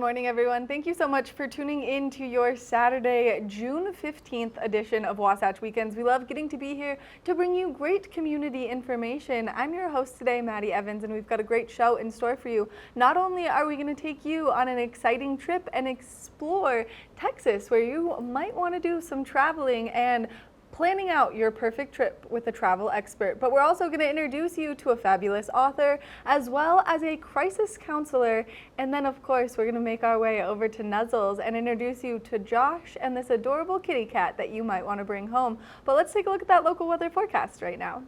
morning, everyone. Thank you so much for tuning in to your Saturday, June 15th edition of Wasatch Weekends. We love getting to be here to bring you great community information. I'm your host today, Maddie Evans, and we've got a great show in store for you. Not only are we going to take you on an exciting trip and explore Texas, where you might want to do some traveling and planning out your perfect trip with a travel expert, but we're also going to introduce you to a fabulous author as well as a crisis counselor. And then of course we're going to make our way over to Nuzzles and introduce you to Josh and this adorable kitty cat that you might want to bring home. But let's take a look at that local weather forecast right now.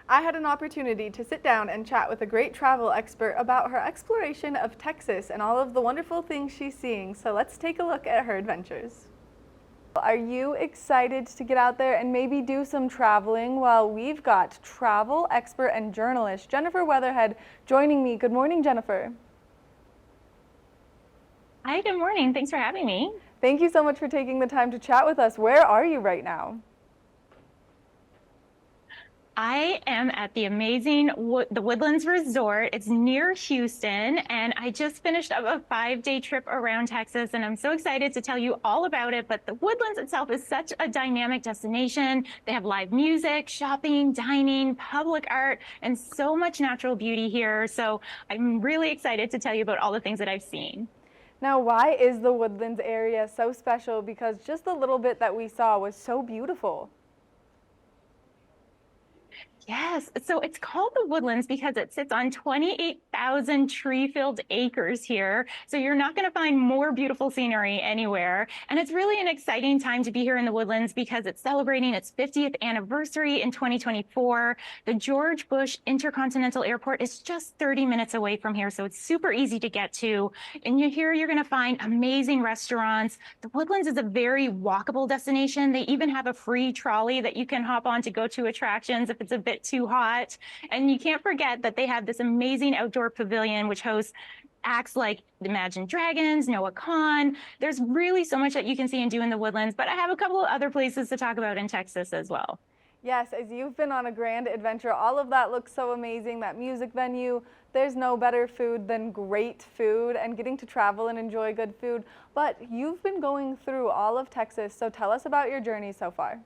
I had an opportunity to sit down and chat with a great travel expert about her exploration of Texas and all of the wonderful things she's seeing. So let's take a look at her adventures. Are you excited to get out there and maybe do some traveling? Well, we've got travel expert and journalist Jennifer Weatherhead joining me. Good morning, Jennifer. Hi, good morning. Thanks for having me. Thank you so much for taking the time to chat with us. Where are you right now? I am at the amazing the Woodlands Resort. It's near Houston, and I just finished up a 5-day trip around Texas, and I'm so excited to tell you all about it. But the Woodlands itself is such a dynamic destination. They have live music, shopping, dining, public art, and so much natural beauty here. So I'm really excited to tell you about all the things that I've seen. Now, why is the Woodlands area so special? Because just the little bit that we saw was so beautiful. Yes, so it's called the Woodlands because it sits on 28,000 tree-filled acres here. So you're not going to find more beautiful scenery anywhere. And it's really an exciting time to be here in the Woodlands because it's celebrating its 50th anniversary in 2024. The George Bush Intercontinental Airport is just 30 minutes away from here, so it's super easy to get to. And you're going to find amazing restaurants. The Woodlands is a very walkable destination. They even have a free trolley that you can hop on to go to attractions if it's a bit too hot. And you can't forget that they have this amazing outdoor pavilion which hosts acts like Imagine Dragons, Noah Khan. There's really so much that you can see and do in the Woodlands, but I have a couple of other places to talk about in Texas as well. Yes, as you've been on a grand adventure, all of that looks so amazing. That music venue, there's no better food than great food and getting to travel and enjoy good food. But you've been going through all of Texas, so tell us about your journey so far.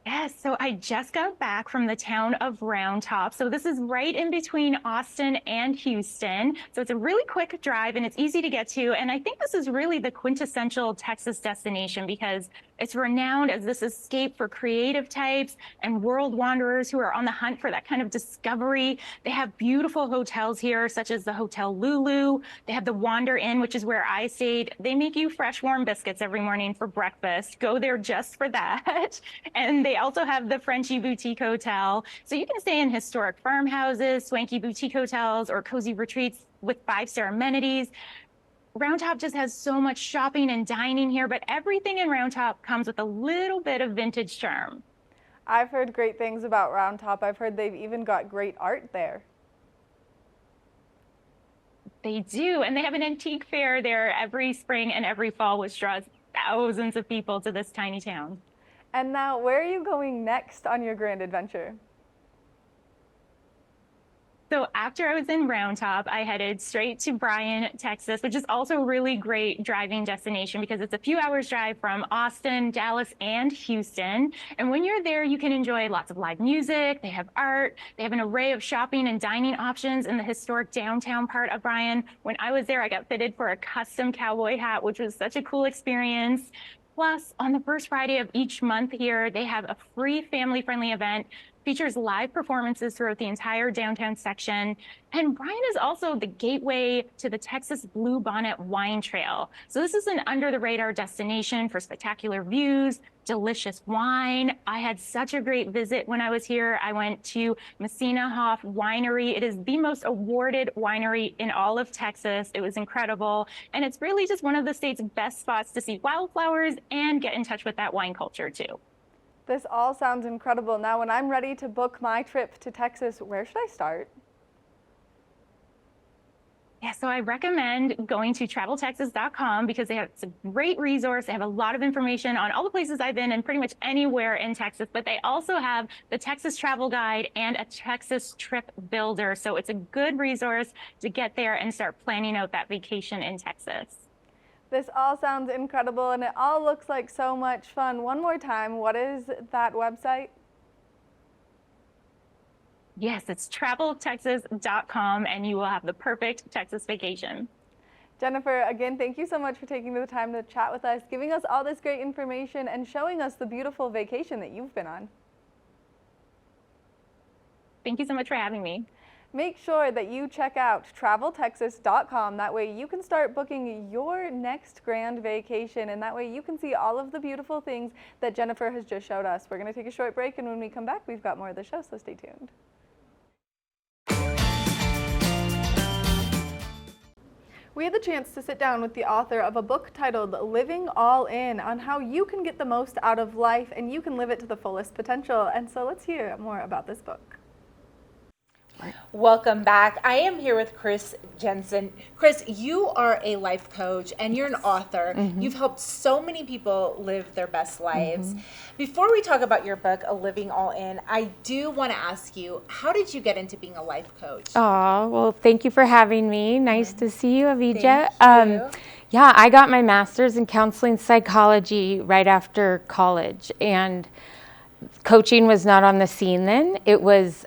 Yes, so I just got back from the town of Round Top. So this is right in between Austin and Houston. So it's a really quick drive and it's easy to get to. And I think this is really the quintessential Texas destination because it's renowned as this escape for creative types and world wanderers who are on the hunt for that kind of discovery. They have beautiful hotels here, such as the Hotel Lulu. They have the Wander Inn, which is where I stayed. They make you fresh, warm biscuits every morning for breakfast. Go there just for that. And they also have the Frenchy Boutique Hotel. So you can stay in historic farmhouses, swanky boutique hotels, or cozy retreats with 5-star amenities. Round Top just has so much shopping and dining here, but everything in Round Top comes with a little bit of vintage charm. I've heard great things about Round Top. I've heard they've even got great art there. They do, and they have an antique fair there every spring and every fall, which draws thousands of people to this tiny town. And now, where are you going next on your grand adventure? So after I was in Round Top, I headed straight to Bryan, Texas, which is also a really great driving destination because it's a few hours drive from Austin, Dallas, and Houston. And when you're there, you can enjoy lots of live music. They have art. They have an array of shopping and dining options in the historic downtown part of Bryan. When I was there, I got fitted for a custom cowboy hat, which was such a cool experience. Plus, on the first Friday of each month here, they have a free family-friendly event, features live performances throughout the entire downtown section. And Bryan is also the gateway to the Texas Blue Bonnet Wine Trail. So this is an under-the-radar destination for spectacular views, delicious wine. I had such a great visit when I was here. I went to Messina Hoff Winery. It is the most awarded winery in all of Texas. It was incredible. And it's really just one of the state's best spots to see wildflowers and get in touch with that wine culture too. This all sounds incredible. Now, when I'm ready to book my trip to Texas, where should I start? Yeah, so I recommend going to traveltexas.com because they have, it's a great resource. They have a lot of information on all the places I've been and pretty much anywhere in Texas, but they also have the Texas Travel Guide and a Texas Trip Builder. So it's a good resource to get there and start planning out that vacation in Texas. This all sounds incredible and it all looks like so much fun. One more time, what is that website? Yes, it's traveltexas.com and you will have the perfect Texas vacation. Jennifer, again, thank you so much for taking the time to chat with us, giving us all this great information and showing us the beautiful vacation that you've been on. Thank you so much for having me. Make sure that you check out traveltexas.com. That way you can start booking your next grand vacation, and that way you can see all of the beautiful things that Jennifer has just showed us. We're going to take a short break, and when we come back, we've got more of the show, so stay tuned. We had the chance to sit down with the author of a book titled Living All In on how you can get the most out of life and you can live it to the fullest potential. And so let's hear more about this book. Welcome back. I am here with Chris Jensen. Chris, you are a life coach and you're an author. You've helped so many people live their best lives. Before we talk about your book, A Living All In, I do want to ask you, how did you get into being a life coach? Oh, well, thank you for having me. Nice to see you, Avija. Thank you. Yeah, I got my master's in counseling psychology right after college, and coaching was not on the scene then. It was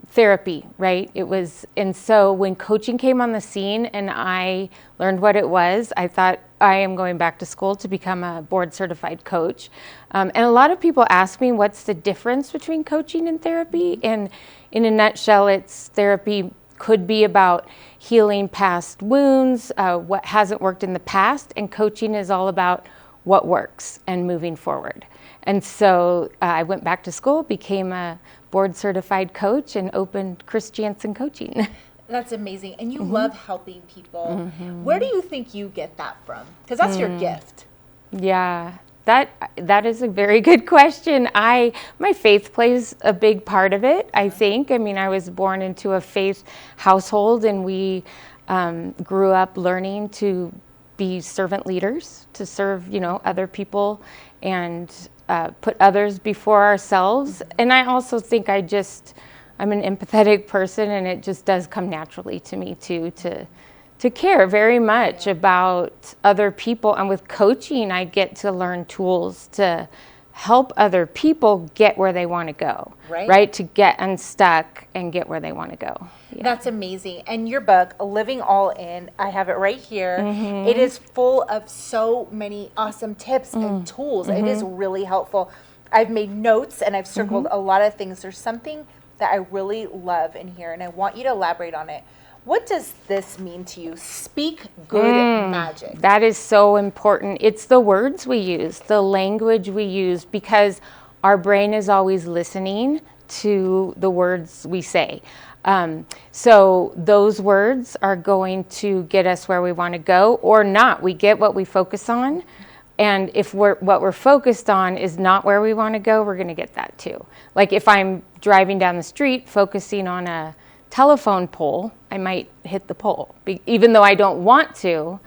therapy, right? It was, and so when coaching came on the scene and I learned what it was, I thought I am going back to school to become a board certified coach. And a lot of people ask me, what's the difference between coaching and therapy? And in a nutshell, it's therapy could be about healing past wounds, what hasn't worked in the past, and coaching is all about what works and moving forward. And so I went back to school, became a board certified coach, and opened Chris Jensen Coaching. That's amazing. And you love helping people. Where do you think you get that from? Because that's your gift. Yeah, that is a very good question. My faith plays a big part of it, I think. I mean, I was born into a faith household, and we grew up learning to be servant leaders, to serve, other people and put others before ourselves. And I also think I'm an empathetic person, and it just does come naturally to me too, to care very much about other people. And with coaching, I get to learn tools to help other people get where they want to go, right? To get unstuck and get where they want to go. Yeah. That's amazing. And your book, Living All In, I have it right here. It is full of so many awesome tips and tools. It is really helpful. I've made notes and I've circled a lot of things. There's something that I really love in here, and I want you to elaborate on it. What does this mean to you? Speak good magic. That is so important. It's the words we use, the language we use, because our brain is always listening to the words we say. So those words are going to get us where we want to go or not. We get what we focus on. And if what we're focused on is not where we want to go, we're going to get that too. Like if I'm driving down the street focusing on a telephone pole, I might hit the pole, even though I don't want to.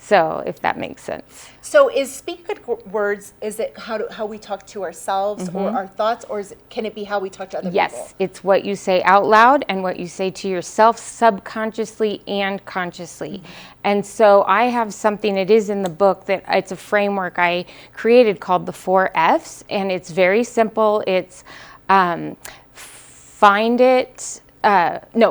So if that makes sense. So is speak good words, is it how we talk to ourselves or our thoughts, or can it be how we talk to other people? Yes, it's what you say out loud and what you say to yourself subconsciously and consciously. And so I have something, it is in the book, that it's a framework I created called the 4 F's, and it's very simple. It's find it,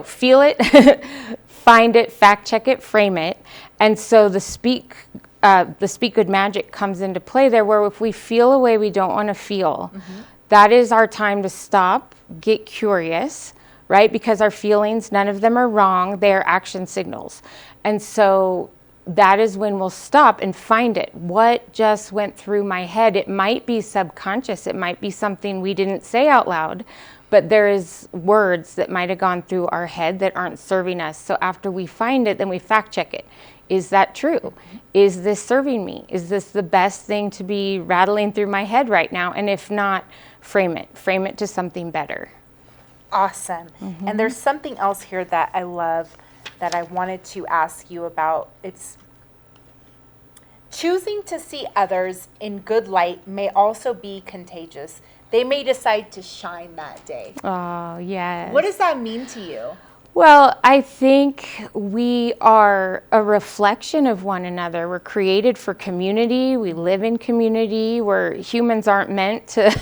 feel it, find it, fact check it, frame it. And so the speak good magic comes into play there, where if we feel a way we don't want to feel, that is our time to stop, get curious, right? Because our feelings, none of them are wrong, they are action signals. And so that is when we'll stop and find it. What just went through my head? It might be subconscious, it might be something we didn't say out loud, but there is words that might have gone through our head that aren't serving us. So after we find it, then we fact check it. Is that true? Is this serving me? Is this the best thing to be rattling through my head right now? And if not, frame it. Frame it to something better. Awesome. And there's something else here that I love that I wanted to ask you about. It's choosing to see others in good light may also be contagious. They may decide to shine that day. Oh, yes. What does that mean to you? Well, I think we are a reflection of one another. We're created for community. We live in community, where humans aren't meant to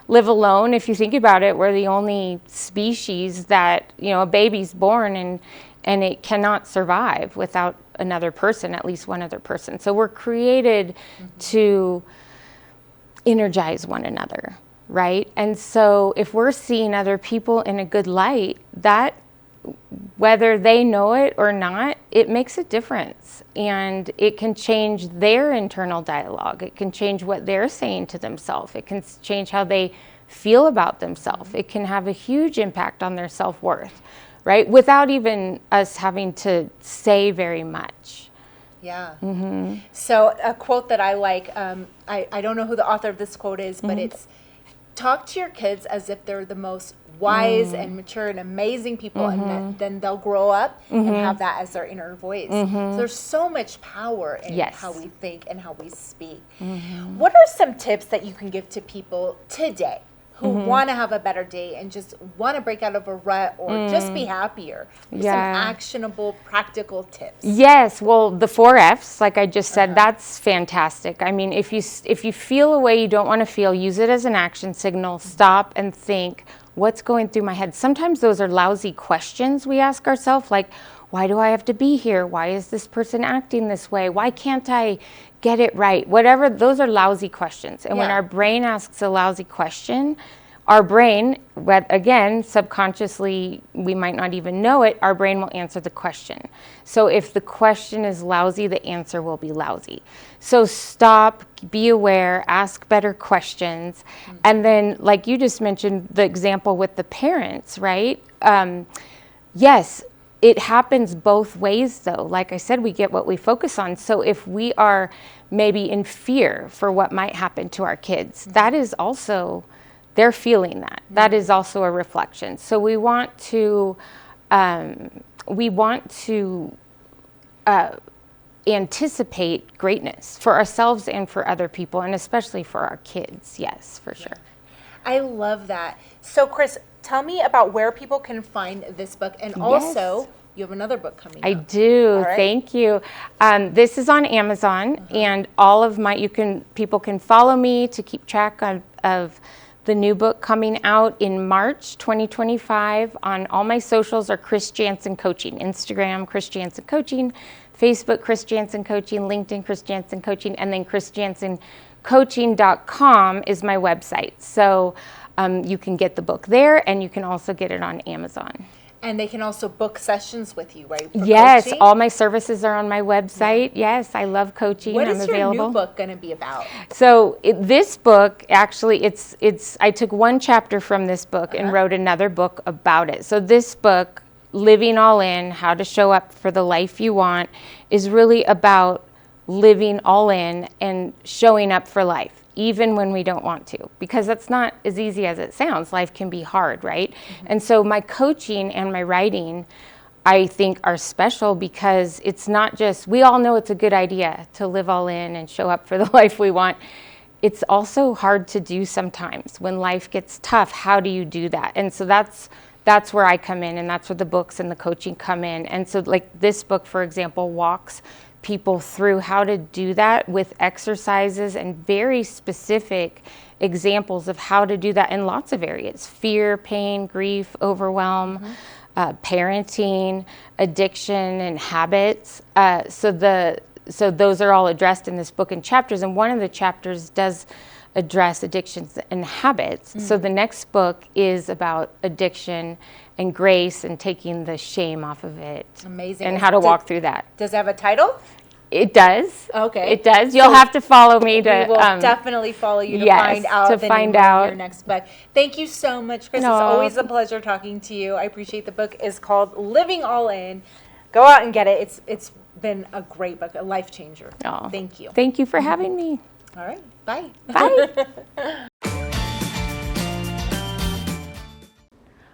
live alone. If you think about it, we're the only species that, a baby's born and it cannot survive without another person, at least one other person. So we're created to energize one another, right? And so if we're seeing other people in a good light, that, whether they know it or not, it makes a difference. And it can change their internal dialogue. It can change what they're saying to themselves. It can change how they feel about themselves. It can have a huge impact on their self-worth, right? Without even us having to say very much. Yeah. So a quote that I like, I don't know who the author of this quote is, but it's, talk to your kids as if they're the most wise and mature and amazing people, and then they'll grow up and have that as their inner voice. So there's so much power in how we think and how we speak. What are some tips that you can give to people today who want to have a better day and just want to break out of a rut or just be happier? Some actionable, practical tips. Yes, well, the 4 F's, like I just said, that's fantastic. I mean, if you feel a way you don't want to feel, use it as an action signal. Stop and think, what's going through my head? Sometimes those are lousy questions we ask ourselves, like, why do I have to be here? Why is this person acting this way? Why can't I get it right? Whatever, those are lousy questions. And when our brain asks a lousy question, our brain, again, subconsciously, we might not even know it, our brain will answer the question. So if the question is lousy, the answer will be lousy. So stop, be aware, ask better questions. And then, like you just mentioned, the example with the parents, right? Yes, it happens both ways, though. Like I said, we get what we focus on. So if we are maybe in fear for what might happen to our kids, that is also, they're feeling that. That is also a reflection. So we want to anticipate greatness for ourselves and for other people, and especially for our kids. Yes, for sure. I love that. So, Chris, tell me about where people can find this book, and also you have another book coming out. I do. Right. Thank you. This is on Amazon, and all of people can follow me to keep track of the new book coming out in March 2025. On all my socials are Chris Jansen Coaching. Instagram, Chris Jansen Coaching. Facebook, Chris Jansen Coaching. LinkedIn, Chris Jansen Coaching. And then chrisjansencoaching.com is my website. So you can get the book there, and you can also get it on Amazon. And they can also book sessions with you, right? Yes, coaching? all my services are on my website. Yes, I love coaching. What I'm is available. your new book going to be about? So this book, actually, I took one chapter from this book and wrote another book about it. So this book, Living All In, How to Show Up for the Life You Want, is really about living all in and showing up for life, even when we don't want to, because that's not as easy as it sounds. Life can be hard, right? And so my coaching and my writing I think are special because it's not just, we all know it's a good idea to live all in and show up for the life we want. It's also hard to do sometimes. When life gets tough, how do you do that? And so that's where I come in, and that's where the books and the coaching come in. And so like this book, for example, walks people through how to do that with exercises and very specific examples of how to do that in lots of areas: fear, pain, grief, overwhelm, parenting, addiction, and habits. So those are all addressed in this book in chapters, and one of the chapters does address addictions and habits. So the next book is about addiction and grace and taking the shame off of it. Amazing. And how to walk through that. Does it have a title? It does. Okay. It does. You'll have to follow me to. We will definitely follow you to yes, find out to the find name out. of your next book. Thank you so much, Chris. No. It's always a pleasure talking to you. I appreciate the book is called Living All In. Go out and get it. It's been a great book, a life changer. Oh, Thank you. Thank you for having me. All right. Bye. Bye.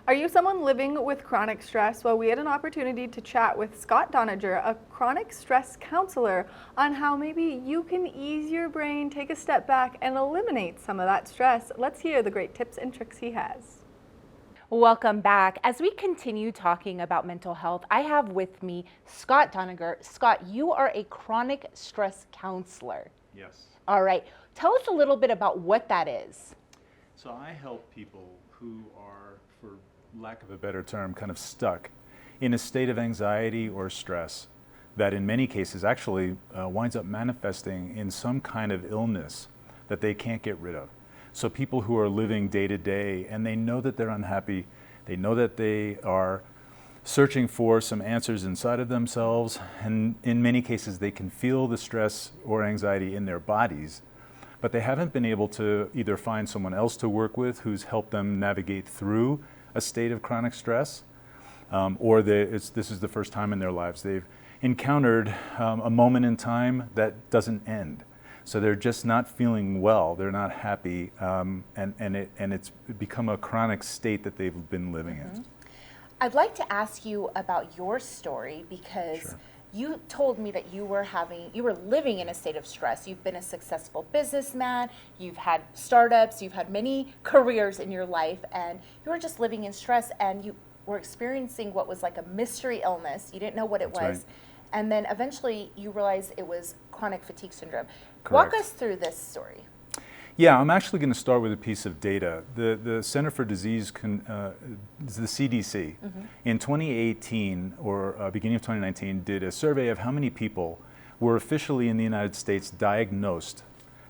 Are you someone living with chronic stress? Well, we had an opportunity to chat with Scott Doniger, a chronic stress counselor, on how maybe you can ease your brain, take a step back, and eliminate some of that stress. Let's hear the great tips and tricks he has. Welcome back. As we continue talking about mental health, I have with me Scott Doniger. Scott, you are a chronic stress counselor. Yes. All right. Tell us a little bit about what that is. So I help people who are, for lack of a better term, kind of stuck in a state of anxiety or stress that in many cases actually winds up manifesting in some kind of illness that they can't get rid of. So people who are living day to day and they know that they're unhappy, they know that they are searching for some answers inside of themselves, and in many cases they can feel the stress or anxiety in their bodies, but they haven't been able to either find someone else to work with who's helped them navigate through a state of chronic stress, or this is the first time in their lives they've encountered a moment in time that doesn't end. So they're just not feeling well, they're not happy, and it's become a chronic state that they've been living in. I'd like to ask you about your story because Sure. you told me that you were living in a state of stress. You've been a successful businessman, you've had startups, you've had many careers in your life, and you were just living in stress, and you were experiencing what was like a mystery illness. You didn't know what it That's was. right. And then eventually you realized it was chronic fatigue syndrome. Correct. Walk us through this story. Yeah, I'm actually going to start with a piece of data. The Center for Disease, the CDC, in 2018 or beginning of 2019, did a survey of how many people were officially in the United States diagnosed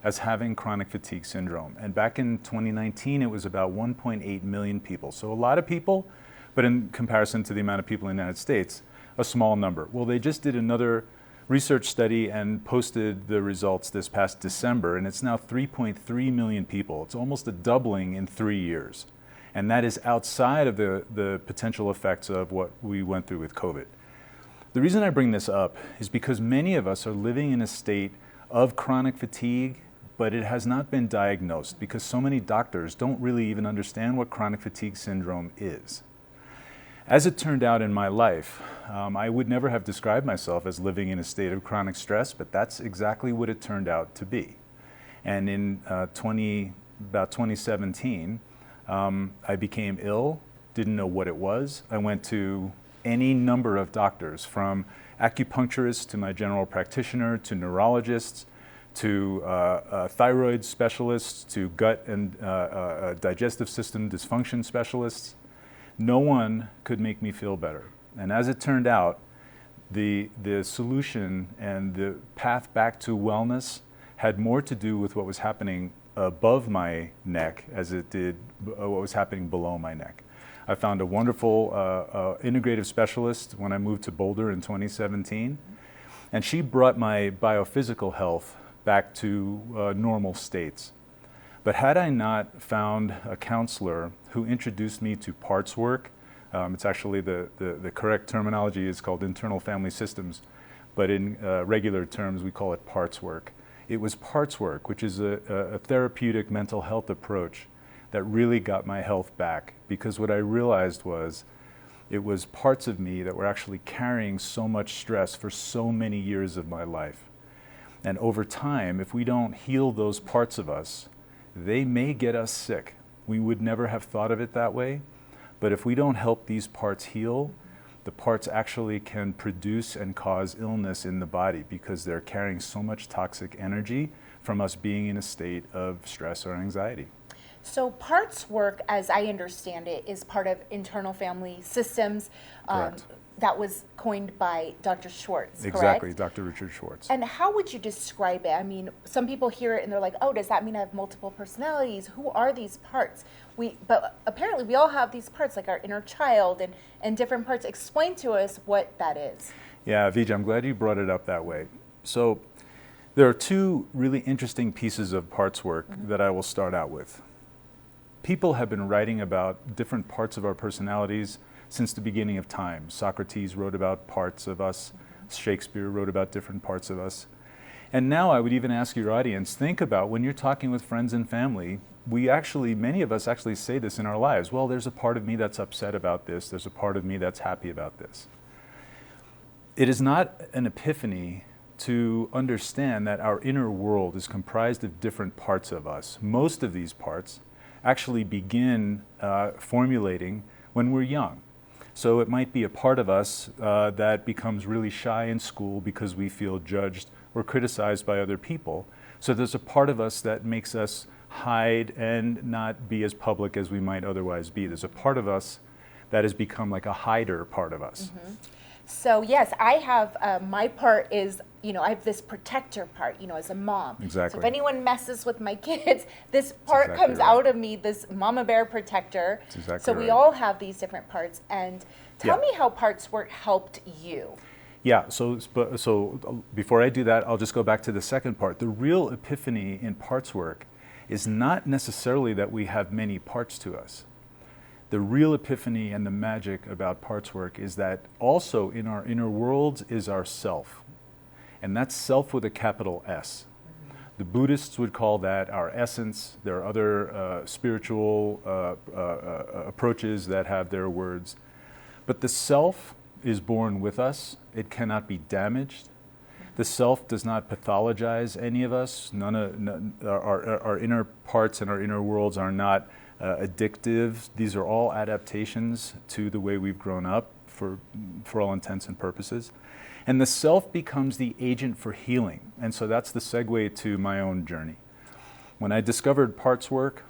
as having chronic fatigue syndrome. And back in 2019, it was about 1.8 million people. So a lot of people, but in comparison to the amount of people in the United States, a small number. Well, they just did another research study and posted the results this past December, and it's now 3.3 million people. It's almost a doubling in 3 years. And that is outside of the potential effects of what we went through with COVID. The reason I bring this up is because many of us are living in a state of chronic fatigue, but it has not been diagnosed because so many doctors don't really even understand what chronic fatigue syndrome is. As it turned out in my life, I would never have described myself as living in a state of chronic stress, but that's exactly what it turned out to be. And in about 2017, I became ill, didn't know what it was. I went to any number of doctors, from acupuncturists to my general practitioner, to neurologists, to thyroid specialists, to gut and digestive system dysfunction specialists. No one could make me feel better. And as it turned out, the solution and the path back to wellness had more to do with what was happening above my neck as it did what was happening below my neck. I found a wonderful integrative specialist when I moved to Boulder in 2017, and she brought my biophysical health back to normal states. But had I not found a counselor who introduced me to parts work, it's actually the correct terminology is called internal family systems, but in regular terms we call it parts work. It was parts work, which is a therapeutic mental health approach that really got my health back, because what I realized was It was parts of me that were actually carrying so much stress for so many years of my life. And over time, if we don't heal those parts of us, they may get us sick. We would never have thought of it that way, but if we don't help these parts heal, the parts actually can produce and cause illness in the body because they're carrying so much toxic energy from us being in a state of stress or anxiety. So parts work, as I understand it, is part of internal family systems. Correct. That was coined by Dr. Schwartz, Exactly, correct? Dr. Richard Schwartz. And how would you describe it? I mean, some people hear it and they're like, oh, does that mean I have multiple personalities? Who are these parts? But apparently we all have these parts, like our inner child and different parts. Explain to us what that is. Yeah, Vijay, I'm glad you brought it up that way. So there are two really interesting pieces of parts work that I will start out with. People have been writing about different parts of our personalities since the beginning of time. Socrates wrote about parts of us. Shakespeare wrote about different parts of us. And now I would even ask your audience, think about when you're talking with friends and family, many of us actually say this in our lives. Well, there's a part of me that's upset about this. There's a part of me that's happy about this. It is not an epiphany to understand that our inner world is comprised of different parts of us. Most of these parts actually begin formulating when we're young. So it might be a part of us that becomes really shy in school because we feel judged or criticized by other people. So there's a part of us that makes us hide and not be as public as we might otherwise be. There's a part of us that has become like a hider part of us. Mm-hmm. So yes, I have, my part is, I have this protector part, as a mom. Exactly. So if anyone messes with my kids, this part exactly comes right. out of me, this mama bear protector. That's exactly so right. we all have these different parts. And tell Yeah. me how parts work helped you. Yeah, so before I do that, I'll just go back to the second part. The real epiphany in parts work is not necessarily that we have many parts to us. The real epiphany and the magic about parts work is that also in our inner worlds is our self. And that's self with a capital S. The Buddhists would call that our essence. There are other spiritual approaches that have their words. But the self is born with us. It cannot be damaged. The self does not pathologize any of us. Our inner parts and our inner worlds are not addictive. These are all adaptations to the way we've grown up for all intents and purposes. And the self becomes the agent for healing. And so that's the segue to my own journey. When I discovered parts work,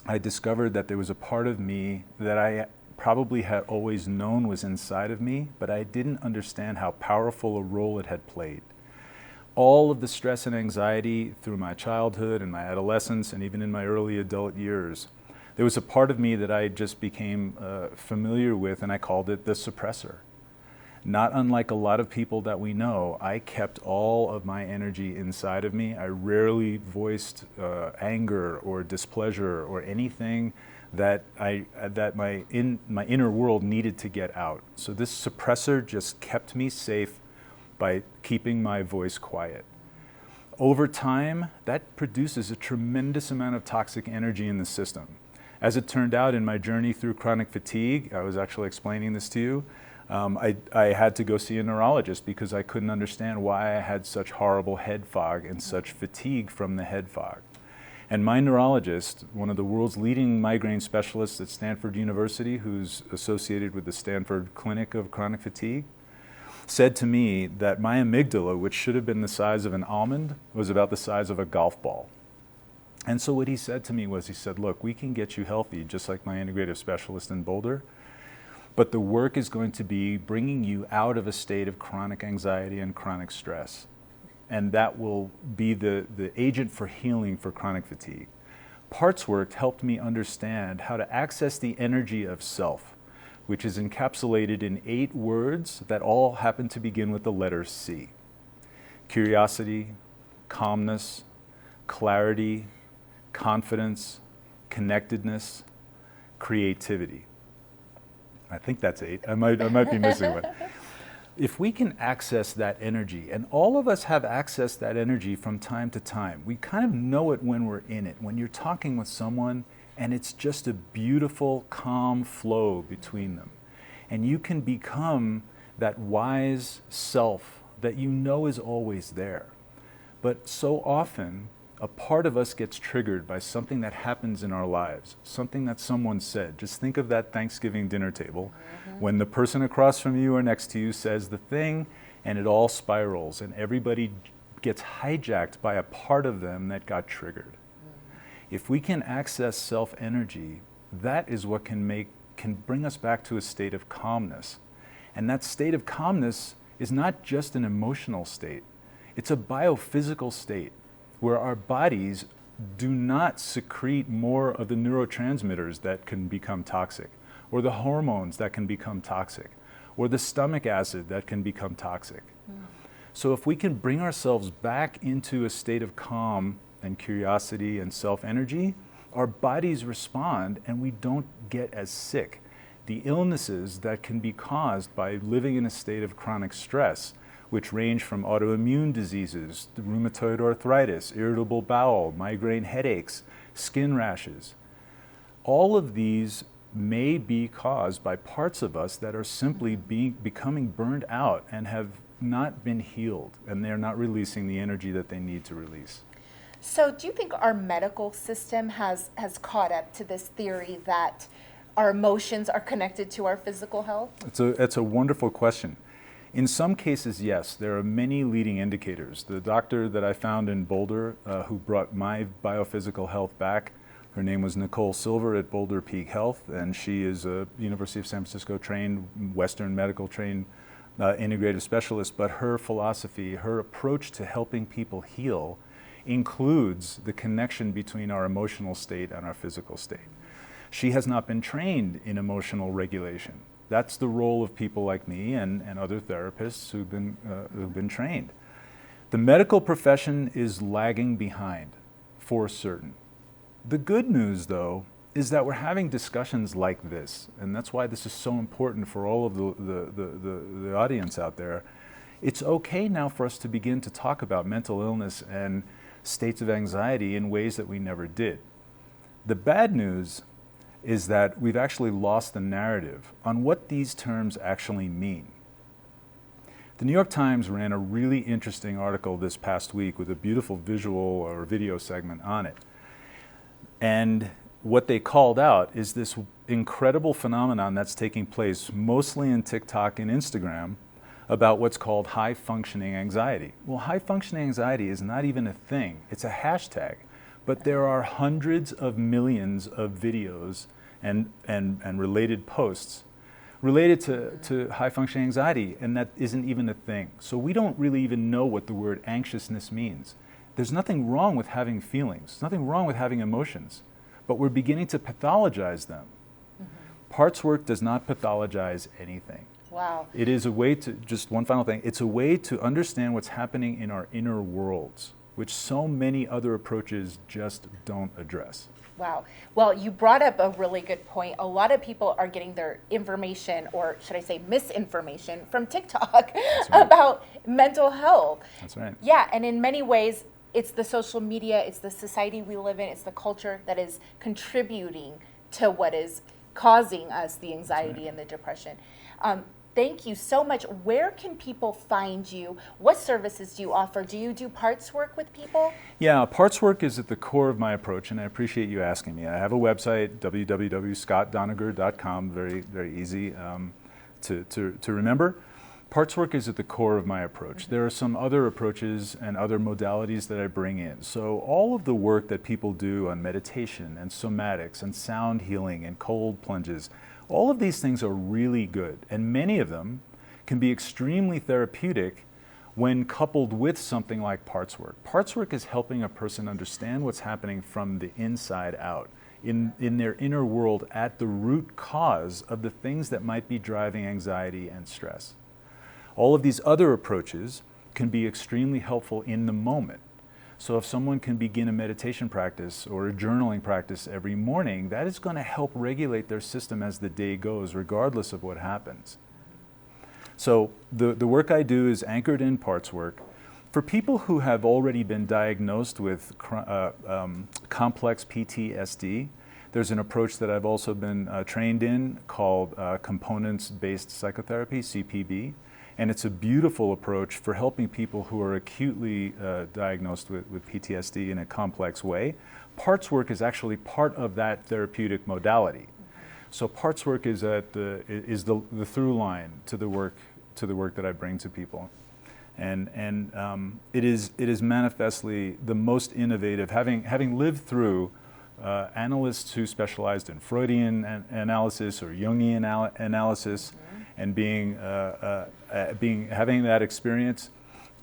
I discovered that there was a part of me that I probably had always known was inside of me, but I didn't understand how powerful a role it had played. All of the stress and anxiety through my childhood and my adolescence and even in my early adult years, there was a part of me that I just became familiar with, and I called it the suppressor. Not unlike a lot of people that we know, I kept all of my energy inside of me. I rarely voiced anger or displeasure or anything that my inner world needed to get out. So this suppressor just kept me safe by keeping my voice quiet. Over time, that produces a tremendous amount of toxic energy in the system. As it turned out in my journey through chronic fatigue, I was actually explaining this to you, I had to go see a neurologist because I couldn't understand why I had such horrible head fog and such fatigue from the head fog. And my neurologist, one of the world's leading migraine specialists at Stanford University, who's associated with the Stanford Clinic of Chronic Fatigue, said to me that my amygdala, which should have been the size of an almond, was about the size of a golf ball. And so what he said to me was, he said, look, we can get you healthy, just like my integrative specialist in Boulder, but the work is going to be bringing you out of a state of chronic anxiety and chronic stress. And that will be the agent for healing for chronic fatigue. Parts work helped me understand how to access the energy of self, which is encapsulated in 8 words that all happen to begin with the letter C. Curiosity, calmness, clarity, confidence, connectedness, creativity. I think that's 8. I might be missing one. If we can access that energy, and all of us have accessed that energy from time to time, we kind of know it when we're in it. When you're talking with someone and it's just a beautiful, calm flow between them. And you can become that wise self that you know is always there. But so often, a part of us gets triggered by something that happens in our lives, something that someone said. Just think of that Thanksgiving dinner table when the person across from you or next to you says the thing, and it all spirals, and everybody gets hijacked by a part of them that got triggered. If we can access self-energy, that is what can bring us back to a state of calmness. And that state of calmness is not just an emotional state. It's a biophysical state where our bodies do not secrete more of the neurotransmitters that can become toxic, or the hormones that can become toxic, or the stomach acid that can become toxic. So if we can bring ourselves back into a state of calm and curiosity and self-energy, our bodies respond and we don't get as sick. The illnesses that can be caused by living in a state of chronic stress, which range from autoimmune diseases, rheumatoid arthritis, irritable bowel, migraine headaches, skin rashes. All of these may be caused by parts of us that are simply becoming burned out and have not been healed, and they're not releasing the energy that they need to release. So do you think our medical system has caught up to this theory that our emotions are connected to our physical health? It's a wonderful question. In some cases, yes, there are many leading indicators. The doctor that I found in Boulder who brought my biophysical health back, her name was Nicole Silver at Boulder Peak Health, and she is a University of San Francisco trained, Western medical trained integrative specialist, but her philosophy, her approach to helping people heal includes the connection between our emotional state and our physical state. She has not been trained in emotional regulation. That's the role of people like me and other therapists who've been trained. The medical profession is lagging behind, for certain. The good news, though, is that we're having discussions like this, and that's why this is so important for all of the audience out there. It's okay now for us to begin to talk about mental illness and states of anxiety in ways that we never did. The bad news is that we've actually lost the narrative on what these terms actually mean. The New York Times ran a really interesting article this past week with a beautiful visual or video segment on it. And what they called out is this incredible phenomenon that's taking place mostly in TikTok and Instagram about what's called high-functioning anxiety. Well, high-functioning anxiety is not even a thing. It's a hashtag. But there are hundreds of millions of videos and related posts related to high-functioning anxiety, and that isn't even a thing. So we don't really even know what the word anxiousness means. There's nothing wrong with having feelings, nothing wrong with having emotions, but we're beginning to pathologize them. Parts work does not pathologize anything. Wow. It is a way to, just one final thing, it's a way to understand what's happening in our inner worlds, which so many other approaches just don't address. Wow. Well, you brought up a really good point. A lot of people are getting their information, or should I say misinformation, from TikTok about mental health. That's right. Yeah, and in many ways, it's the social media, it's the society we live in, it's the culture that is contributing to what is causing us the anxiety and the depression. Thank you so much. Where can people find you? What services do you offer? Do you do parts work with people? Yeah, parts work is at the core of my approach, and I appreciate you asking me. I have a website, www.scottdoniger.com, very, very easy to remember. Parts work is at the core of my approach. There are some other approaches and other modalities that I bring in. So all of the work that people do on meditation and somatics and sound healing and cold plunges, all of these things are really good, and many of them can be extremely therapeutic when coupled with something like parts work. Parts work is helping a person understand what's happening from the inside out, in their inner world, at the root cause of the things that might be driving anxiety and stress. All of these other approaches can be extremely helpful in the moment. So if someone can begin a meditation practice or a journaling practice every morning, that is going to help regulate their system as the day goes, regardless of what happens. So the work I do is anchored in parts work. For people who have already been diagnosed with complex PTSD, There's an approach that I've also been trained in called components-based psychotherapy, CPB. And it's a beautiful approach for helping people who are acutely diagnosed with PTSD in a complex way. Parts work is actually part of that therapeutic modality. So parts work is the through line to the work that I bring to people. And it is manifestly the most innovative, having lived through analysts who specialized in Freudian analysis or Jungian analysis, and having that experience.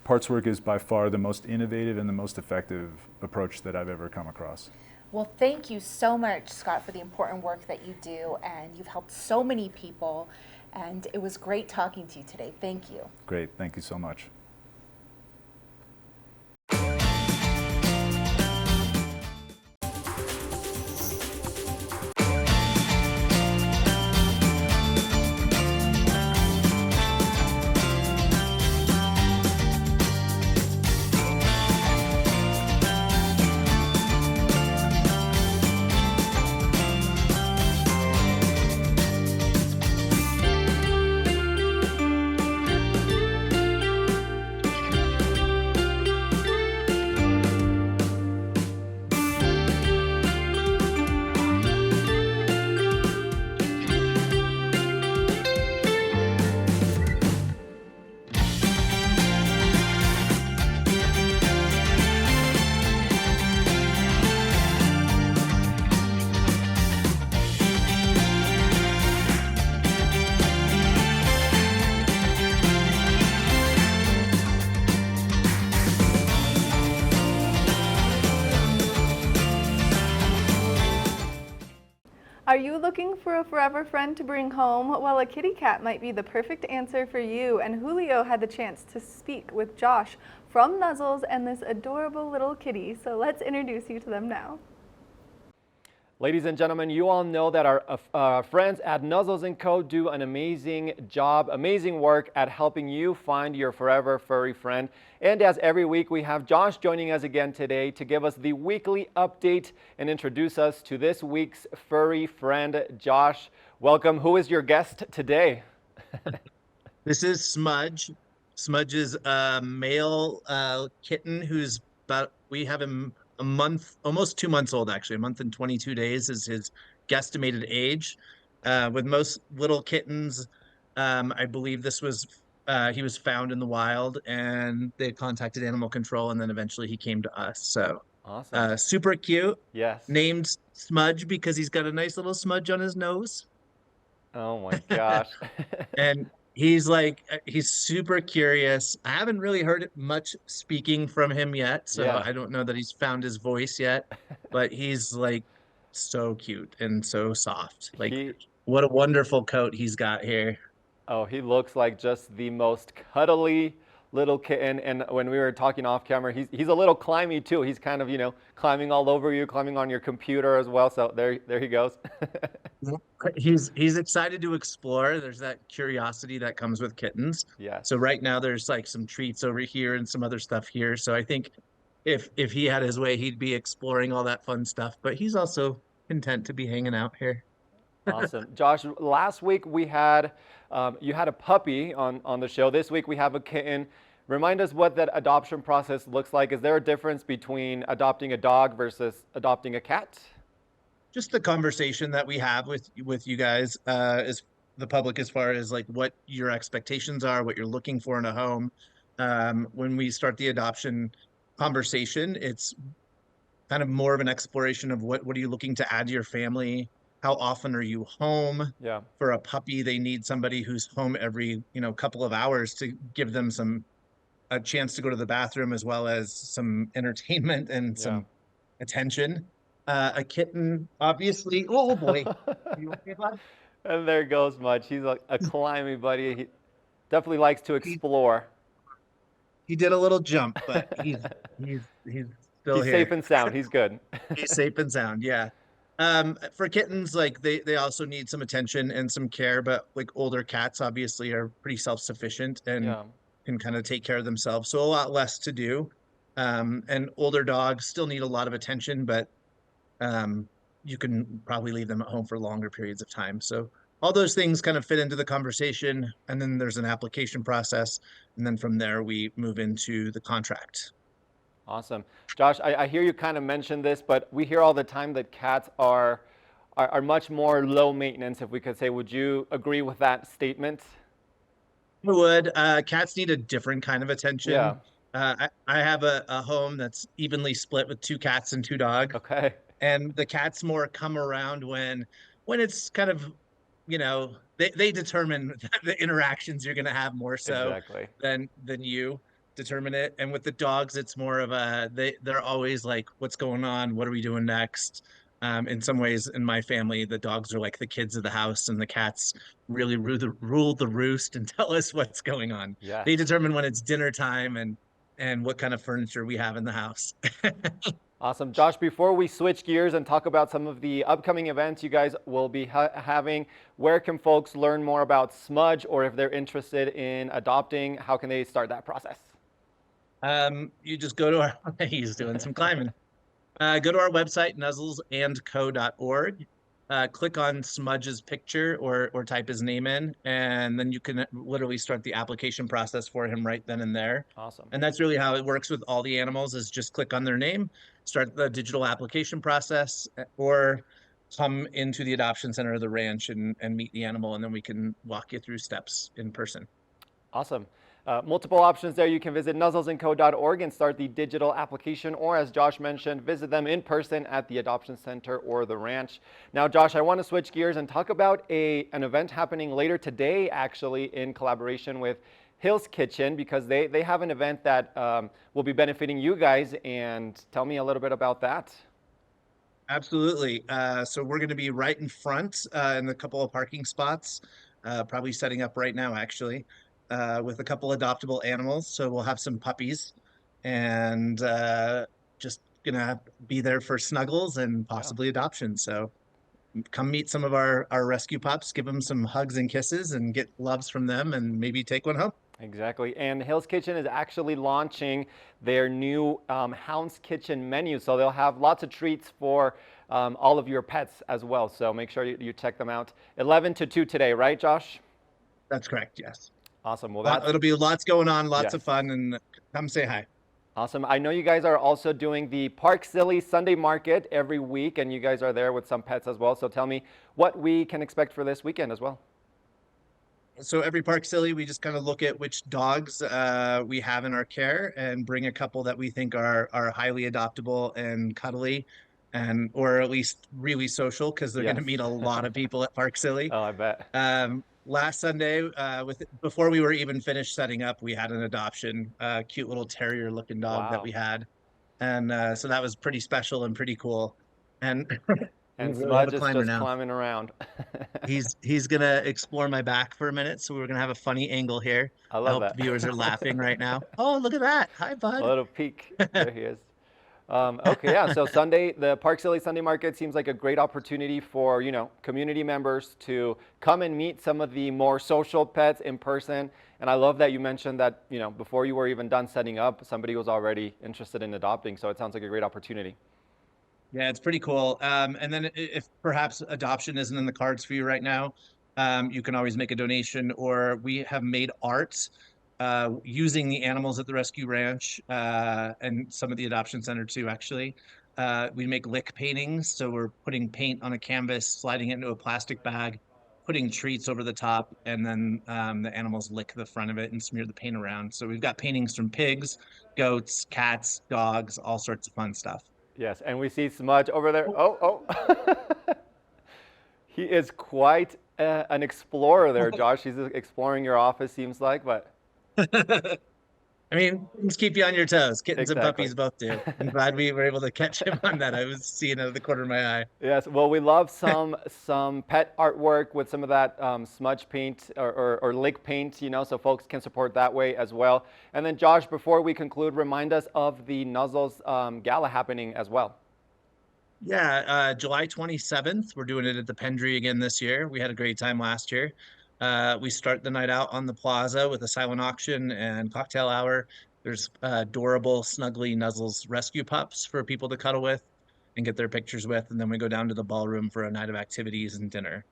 Parts work is by far the most innovative and the most effective approach that I've ever come across. Well, thank you so much, Scott, for the important work that you do, and you've helped so many people, and it was great talking to you today. Thank you. Great, thank you so much. Are you looking for a forever friend to bring home? Well, a kitty cat might be the perfect answer for you, and Julio had the chance to speak with Josh from Nuzzles and this adorable little kitty, so let's introduce you to them now. Ladies and gentlemen, you all know that our friends at Nuzzles & Co. do an amazing job, amazing work at helping you find your forever furry friend. And as every week, we have Josh joining us again today to give us the weekly update and introduce us to this week's furry friend. Josh, welcome. Who is your guest today? This is Smudge. Smudge is a male kitten who's we have him a month, almost 2 months old, actually. A month and 22 days is his guesstimated age. With most little kittens, I believe he was found in the wild, and they contacted animal control, and then eventually he came to us. So Awesome. super cute. Yes. Named Smudge because he's got a nice little smudge on his nose. Oh my gosh. And he's super curious. I haven't really heard much speaking from him yet, so Yeah. I don't know that he's found his voice yet, but he's like so cute and so soft. Like, what a wonderful coat he's got here. Oh, he looks like just the most cuddly little kitten. And when we were talking off camera, he's a little climby too. He's kind of, climbing all over you, climbing on your computer as well. So there he goes. He's excited to explore. There's that curiosity that comes with kittens. Yeah. So right now there's like some treats over here and some other stuff here. So I think if he had his way, he'd be exploring all that fun stuff. But he's also content to be hanging out here. Awesome. Josh, last week we had, you had a puppy on the show. This week we have a kitten. Remind us what that adoption process looks like. Is there a difference between adopting a dog versus adopting a cat? Just the conversation that we have with you guys, as the public, as far as like what your expectations are, what you're looking for in a home. When we start the adoption conversation, it's kind of more of an exploration of what are you looking to add to your family? How often are you home? Yeah. For a puppy, they need somebody who's home every, couple of hours to give them a chance to go to the bathroom, as well as some entertainment and some attention. A kitten, obviously. Oh boy. You okay, bud? And there goes Mudge. He's a climby buddy. He definitely likes to explore. He did a little jump, but he's still He's here. safe and sound. He's good. He's safe and sound, yeah. For kittens, like they also need some attention and some care, but like older cats obviously are pretty self-sufficient and can kind of take care of themselves. So a lot less to do. And older dogs still need a lot of attention, but you can probably leave them at home for longer periods of time. So all those things kind of fit into the conversation. And then there's an application process. And then from there, we move into the contract. Awesome. Josh, I hear you kind of mention this, but we hear all the time that cats are much more low maintenance, if we could say. Would you agree with that statement? I would. Cats need a different kind of attention. Yeah. I have a home that's evenly split with 2 cats and 2 dogs. Okay. And the cats more come around when it's kind of, they determine the interactions you're going to have more so Exactly. than you determine it. And with the dogs, it's more of they're always like, what's going on? What are we doing next? In some ways, in my family, the dogs are like the kids of the house, and the cats really rule the roost and tell us what's going on. Yes. They determine when it's dinner time and what kind of furniture we have in the house. Awesome. Josh, before we switch gears and talk about some of the upcoming events you guys will be having, where can folks learn more about Smudge, or if they're interested in adopting, how can they start that process? You just go to our, he's doing some climbing. Go to our website, nuzzlesandco.org. Click on Smudge's picture or type his name in, and then you can literally start the application process for him right then and there. Awesome. And that's really how it works with all the animals, is just click on their name, start the digital application process, or come into the adoption center of the ranch and meet the animal, and then we can walk you through steps in person. Awesome. Multiple options there. You can visit nuzzlesandco.org and start the digital application, or as Josh mentioned, visit them in person at the adoption center or the ranch. Now, Josh, I want to switch gears and talk about an event happening later today, actually, in collaboration with Hill's Kitchen, because they have an event that will be benefiting you guys. And tell me a little bit about that. Absolutely. So we're going to be right in front in a couple of parking spots, probably setting up right now, actually, with a couple adoptable animals. So we'll have some puppies, and just going to be there for snuggles and possibly adoption. So come meet some of our rescue pups, give them some hugs and kisses, and get loves from them, and maybe take one home. Exactly. And Hill's Kitchen is actually launching their new Hound's Kitchen menu. So they'll have lots of treats for all of your pets as well. So make sure you check them out. 11 to 2 today, right, Josh? That's correct. Yes. Awesome. Well, It'll be lots going on, lots Yes. of fun, and come say hi. Awesome. I know you guys are also doing the Park Silly Sunday Market every week, and you guys are there with some pets as well. So tell me what we can expect for this weekend as well. So every Park Silly, we just kind of look at which dogs we have in our care and bring a couple that we think are highly adoptable and cuddly, or at least really social, because they're going to Yes. meet a lot of people at Park Silly. Oh, I bet. Last Sunday, before we were even finished setting up, we had an adoption, cute little terrier looking dog that Wow. we had. And so that was pretty special and pretty cool. And And we really have Smudge a is climber just now. climbing around. He's gonna explore my back for a minute, so we're gonna have a funny angle here. I love hope that. viewers are laughing right now. Oh, look at that! Hi, A bud. little peek. There he is. Okay, yeah. So Sunday, the Park Silly Sunday Market seems like a great opportunity for community members to come and meet some of the more social pets in person. And I love that you mentioned that before you were even done setting up, somebody was already interested in adopting. So it sounds like a great opportunity. Yeah, it's pretty cool. And then if perhaps adoption isn't in the cards for you right now, you can always make a donation, or we have made art using the animals at the rescue ranch and some of the adoption center too, actually. We make lick paintings. So we're putting paint on a canvas, sliding it into a plastic bag, putting treats over the top, and then the animals lick the front of it and smear the paint around. So we've got paintings from pigs, goats, cats, dogs, all sorts of fun stuff. Yes, and we see Smudge over there. Oh. He is quite an explorer there, Josh. He's exploring your office, seems like, but. I mean, things keep you on your toes. Kittens and Exactly. puppies both do. I'm glad we were able to catch him on that. I was seeing out of the corner of my eye. Yes, well, we love some pet artwork with some of that smudge paint or lick paint, so folks can support that way as well. And then, Josh, before we conclude, remind us of the Nuzzles Gala happening as well. Yeah, July 27th. We're doing it at the Pendry again this year. We had a great time last year. We start the night out on the plaza with a silent auction and cocktail hour. There's adorable, snuggly Nuzzles rescue pups for people to cuddle with. and get their pictures with, and then we go down to the ballroom for a night of activities and dinner.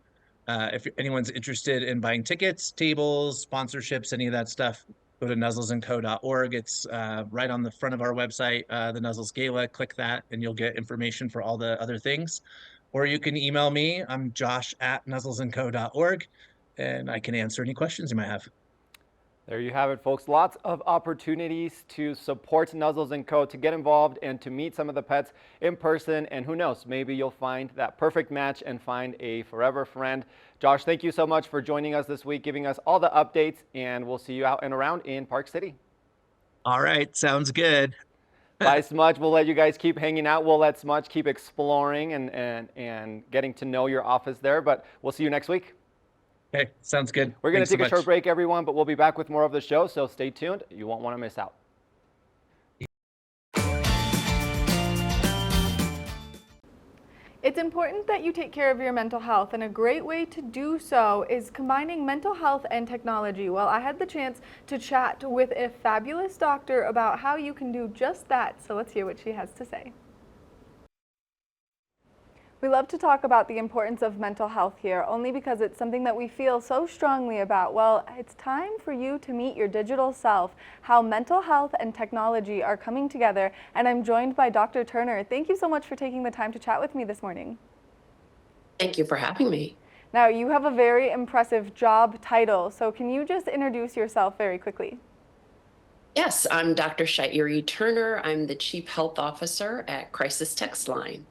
If anyone's interested in buying tickets, tables, sponsorships, any of that stuff, go to nuzzlesandco.org. It's right on the front of our website, the Nuzzles Gala. Click that and you'll get information for all the other things. Or you can email me. I'm josh@nuzzlesandco.org, and I can answer any questions you might have. There you have it, folks. Lots of opportunities to support Nuzzles & Co., to get involved and to meet some of the pets in person. And who knows, maybe you'll find that perfect match and find a forever friend. Josh, thank you so much for joining us this week, giving us all the updates, and we'll see you out and around in Park City. All right, sounds good. Bye, Smudge. We'll let you guys keep hanging out. We'll let Smudge keep exploring and getting to know your office there, but we'll see you next week. Okay, sounds good. We're going to Thanks so take a short much. break, everyone, but we'll be back with more of the show, so stay tuned. You won't want to miss out. It's important that you take care of your mental health, and a great way to do so is combining mental health and technology. Well, I had the chance to chat with a fabulous doctor about how you can do just that, so let's hear what she has to say. We love to talk about the importance of mental health here, only because it's something that we feel so strongly about. Well, it's time for you to meet your digital self, how mental health and technology are coming together, and I'm joined by Dr. Turner. Thank you so much for taking the time to chat with me this morning. Thank you for having me. Now, you have a very impressive job title, so can you just introduce yourself very quickly? Yes, I'm Dr. Shairi Turner. I'm the Chief Health Officer at Crisis Text Line.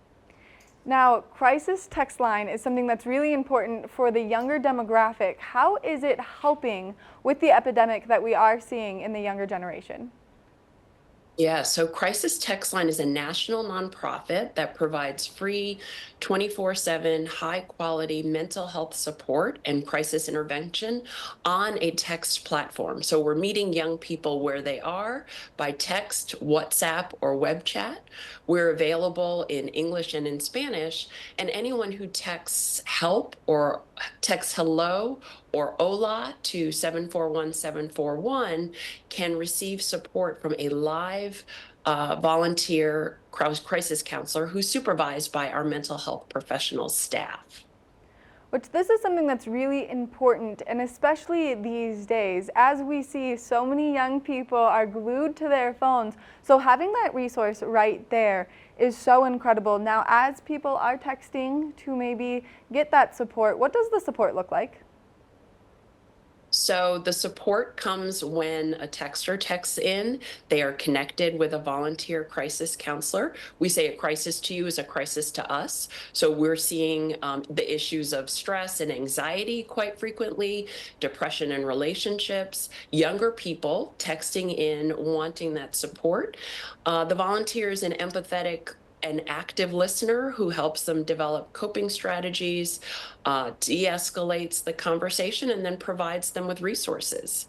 Now, Crisis Text Line is something that's really important for the younger demographic. How is it helping with the epidemic that we are seeing in the younger generation? Yeah, so Crisis Text Line is a national nonprofit that provides free 24/7 high quality mental health support and crisis intervention on a text platform. So we're meeting young people where they are by text, WhatsApp, or web chat. We're available in English and in Spanish, and anyone who texts help or texts hello or hola to 741-741 can receive support from a live volunteer crisis counselor who's supervised by our mental health professional staff. Which this is something that's really important, and especially these days, as we see so many young people are glued to their phones. So having that resource right there is so incredible. Now, as people are texting to maybe get that support, what does the support look like? So the support comes when a texter texts in. They are connected with a volunteer crisis counselor. We say a crisis to you is a crisis to us. So we're seeing the issues of stress and anxiety quite frequently, depression in relationships, younger people texting in wanting that support. The volunteer is an empathetic an active listener who helps them develop coping strategies, de-escalates the conversation, and then provides them with resources.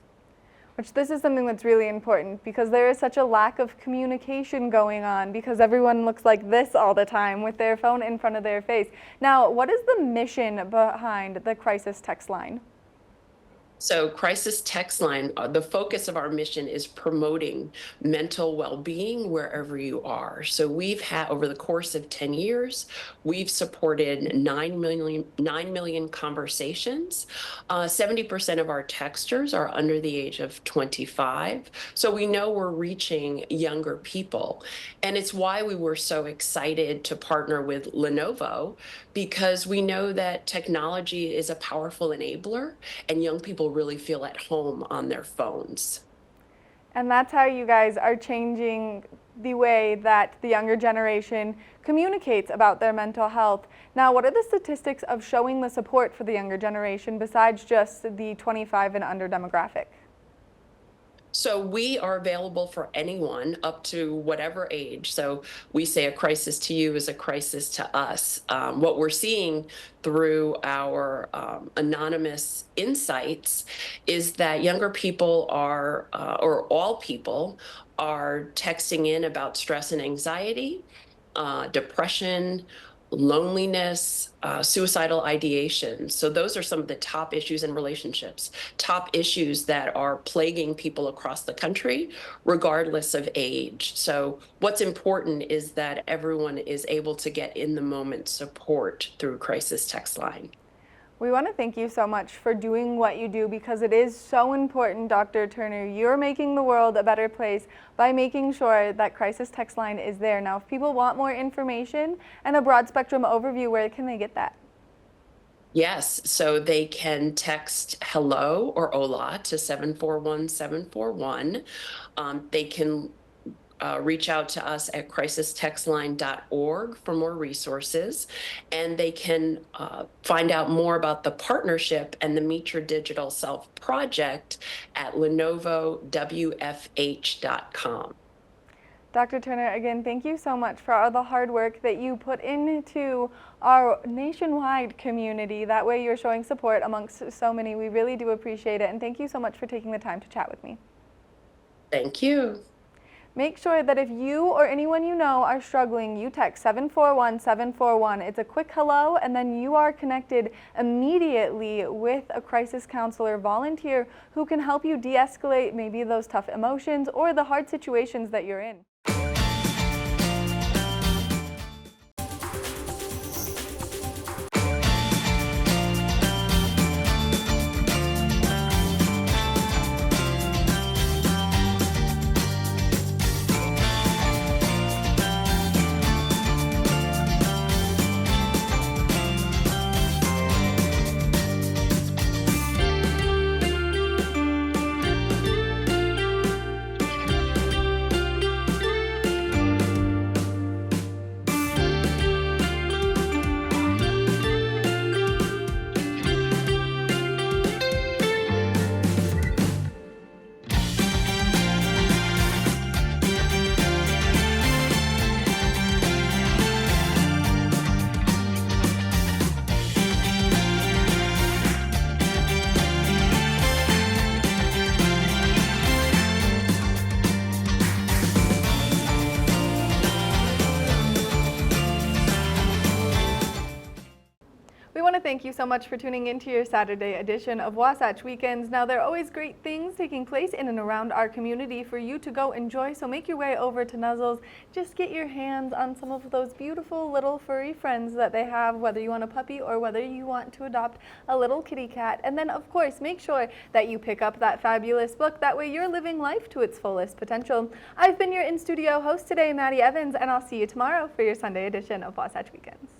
Which this is something that's really important because there is such a lack of communication going on because everyone looks like this all the time with their phone in front of their face. Now, what is the mission behind the Crisis Text Line? So Crisis Text Line, the focus of our mission is promoting mental well-being wherever you are. So we've had, over the course of 10 years, we've supported 9 million conversations. 70% of our texters are under the age of 25. So we know we're reaching younger people. And it's why we were so excited to partner with Lenovo, because we know that technology is a powerful enabler and young people really feel at home on their phones. And that's how you guys are changing the way that the younger generation communicates about their mental health. Now, what are the statistics of showing the support for the younger generation besides just the 25 and under demographic? So we are available for anyone up to whatever age. So we say a crisis to you is a crisis to us. What we're seeing through our anonymous insights is that younger people are, or all people, are texting in about stress and anxiety, depression, loneliness, suicidal ideation. So those are some of the top issues in relationships, top issues that are plaguing people across the country, regardless of age. So what's important is that everyone is able to get in the moment support through Crisis Text Line. We want to thank you so much for doing what you do, because it is so important, Dr. Turner. You're making the world a better place by making sure that Crisis Text Line is there. Now, if people want more information and a broad spectrum overview, where can they get that? Yes, so they can text hello or hola to 741-741. They can reach out to us at crisistextline.org for more resources, and they can find out more about the partnership and the Meet Your Digital Self project at lenovowfh.com. Dr. Turner, again, thank you so much for all the hard work that you put into our nationwide community. That way you're showing support amongst so many. We really do appreciate it, and thank you so much for taking the time to chat with me. Thank you. Make sure that if you or anyone you know are struggling, you text 741-741. It's a quick hello, and then you are connected immediately with a crisis counselor volunteer who can help you de-escalate maybe those tough emotions or the hard situations that you're in. We want to thank you so much for tuning into your Saturday edition of Wasatch Weekends. Now, there are always great things taking place in and around our community for you to go enjoy, so make your way over to Nuzzles. Just get your hands on some of those beautiful little furry friends that they have, whether you want a puppy or whether you want to adopt a little kitty cat. And then, of course, make sure that you pick up that fabulous book. That way you're living life to its fullest potential. I've been your in-studio host today, Maddie Evans, and I'll see you tomorrow for your Sunday edition of Wasatch Weekends.